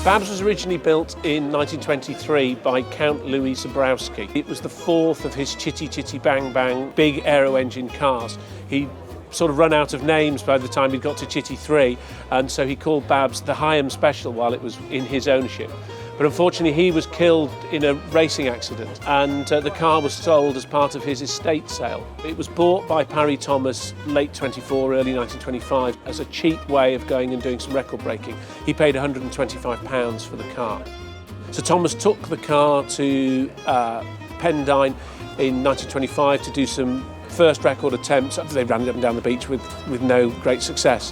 Babs was originally built in 1923 by Count Louis Zabrowski. It was the fourth of his Chitty Chitty Bang Bang big aero-engine cars. He sort of run out of names by the time he got to Chitty 3, and so he called Babs the Hyam Special while it was in his ownership. But unfortunately he was killed in a racing accident, and the car was sold as part of his estate sale. It was bought by Parry Thomas late 24, early 1925 as a cheap way of going and doing some record breaking. He paid £125 for the car. So Thomas took the car to Pendine in 1925 to do some first record attempts. They ran it up and down the beach with no great success.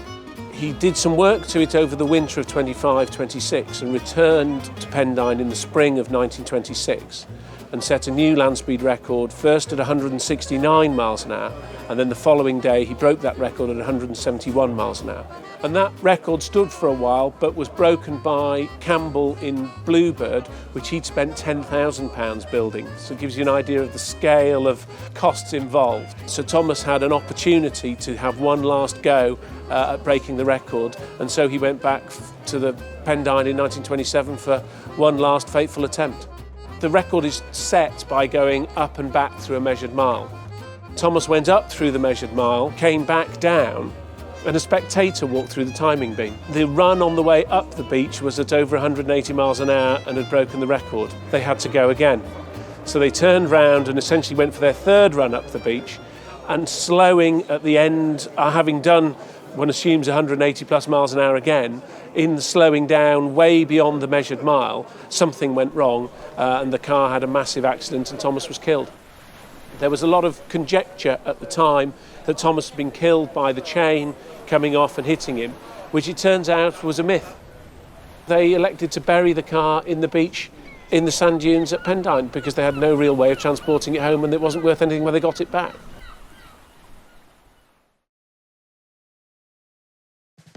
He did some work to it over the winter of 25-26 and returned to Pendine in the spring of 1926 and set a new land speed record, first at 169 miles an hour, and then the following day he broke that record at 171 miles an hour. And that record stood for a while, but was broken by Campbell in Bluebird, which he'd spent £10,000 building. So it gives you an idea of the scale of costs involved. So Thomas had an opportunity to have one last go at breaking the record, and so he went back to the Pendine in 1927 for one last fateful attempt. The record is set by going up and back through a measured mile. Thomas went up through the measured mile, came back down, and a spectator walked through the timing beam. The run on the way up the beach was at over 180 miles an hour and had broken the record. They had to go again. So they turned round and essentially went for their third run up the beach, and slowing at the end, having done one assumes 180 plus miles an hour again, in the slowing down way beyond the measured mile, something went wrong and the car had a massive accident and Thomas was killed. There was a lot of conjecture at the time that Thomas had been killed by the chain coming off and hitting him, which it turns out was a myth. They elected to bury the car in the beach in the sand dunes at Pendine because they had no real way of transporting it home and it wasn't worth anything when they got it back.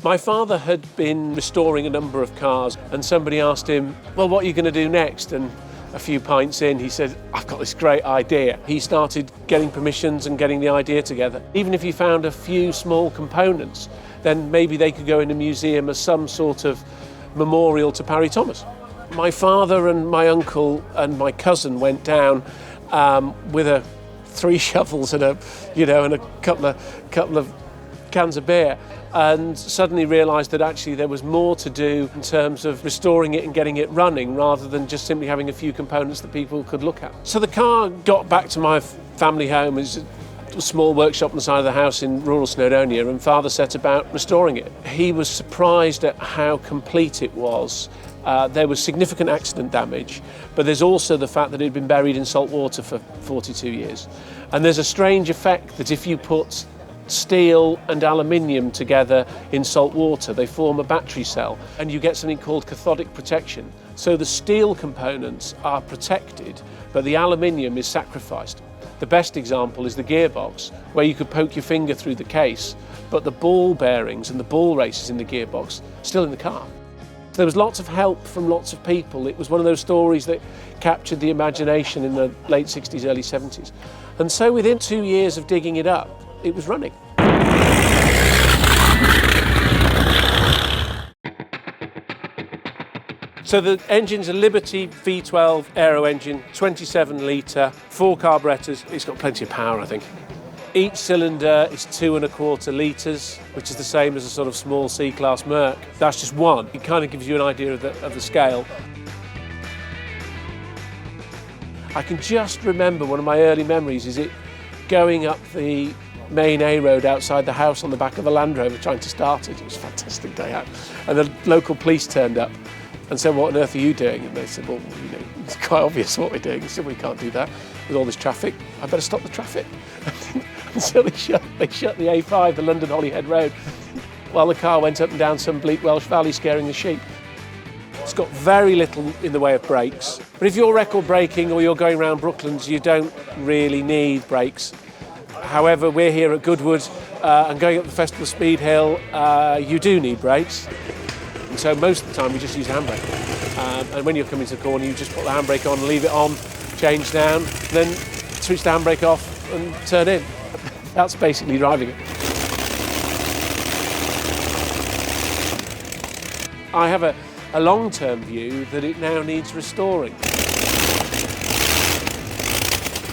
My father had been restoring a number of cars and somebody asked him, well, what are you going to do next? And a few pints in, he said, I've got this great idea. He started getting permissions and getting the idea together. Even if he found a few small components, then maybe they could go in a museum as some sort of memorial to Parry Thomas. My father and my uncle and my cousin went down with 3 shovels and a couple of cans of beer, and suddenly realised that actually there was more to do in terms of restoring it and getting it running rather than just simply having a few components that people could look at. So the car got back to my family home. It was a small workshop on the side of the house in rural Snowdonia, and Father set about restoring it. He was surprised at how complete it was. There was significant accident damage, but there's also the fact that it had been buried in salt water for 42 years. And there's a strange effect that if you put steel and aluminium together in salt water, they form a battery cell and you get something called cathodic protection. So the steel components are protected, but the aluminium is sacrificed. The best example is the gearbox, where you could poke your finger through the case, but the ball bearings and the ball races in the gearbox still in the car. There was lots of help from lots of people. It was one of those stories that captured the imagination in the late 60s, early 70s. And so within 2 years of digging it up, it was running. So the engine's a Liberty V12 aero engine, 27 litre, 4 carburettors. It's got plenty of power, I think. Each cylinder is 2¼ litres, which is the same as a sort of small C-class Merc. That's just one. It kind of gives you an idea of the scale. I can just remember one of my early memories is it going up the main A road outside the house on the back of a Land Rover trying to start it. It was a fantastic day out. And the local police turned up and said, what on earth are you doing? And they said, well, it's quite obvious what we're doing. He said, we can't do that with all this traffic. I better stop the traffic. And so they shut the A5, the London Holyhead Road, while the car went up and down some bleak Welsh valley scaring the sheep. It's got very little in the way of brakes. But if you're record braking or you're going around Brooklands, you don't really need brakes. However, we're here at Goodwood and going up the Festival Speed Hill, you do need brakes. And so most of the time we just use handbrake. And when you're coming to the corner, you just put the handbrake on, leave it on, change down, then switch the handbrake off and turn in. That's basically driving it. I have a long-term view that it now needs restoring.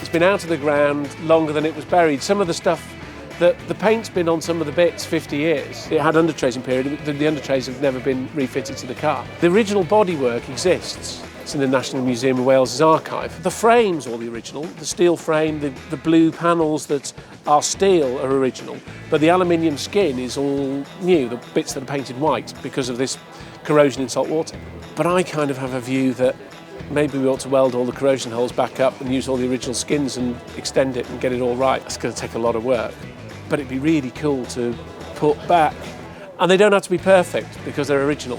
It's been out of the ground longer than it was buried. Some of the stuff, the paint's been on some of the bits 50 years. It had undertracing period, the undertrays have never been refitted to the car. The original bodywork exists. It's in the National Museum of Wales's archive. The frame's all the original. The steel frame, the blue panels that are steel are original, but the aluminium skin is all new, the bits that are painted white because of this corrosion in salt water. But I kind of have a view that maybe we ought to weld all the corrosion holes back up and use all the original skins and extend it and get it all right. It's going to take a lot of work, but it'd be really cool to put back. And they don't have to be perfect because they're original.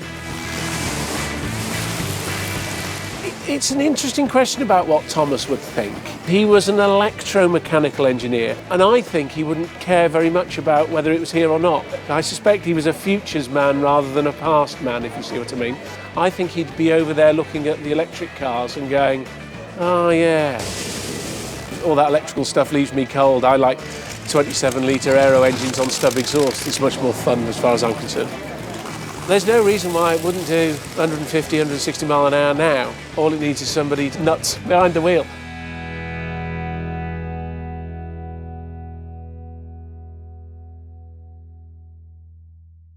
It's an interesting question about what Thomas would think. He was an electromechanical engineer, and I think he wouldn't care very much about whether it was here or not. I suspect he was a futures man rather than a past man, if you see what I mean. I think he'd be over there looking at the electric cars and going, oh yeah, all that electrical stuff leaves me cold. I like 27-litre aero engines on stub exhaust. It's much more fun as far as I'm concerned. There's no reason why it wouldn't do 150, 160 mile an hour now. All it needs is somebody nuts behind the wheel.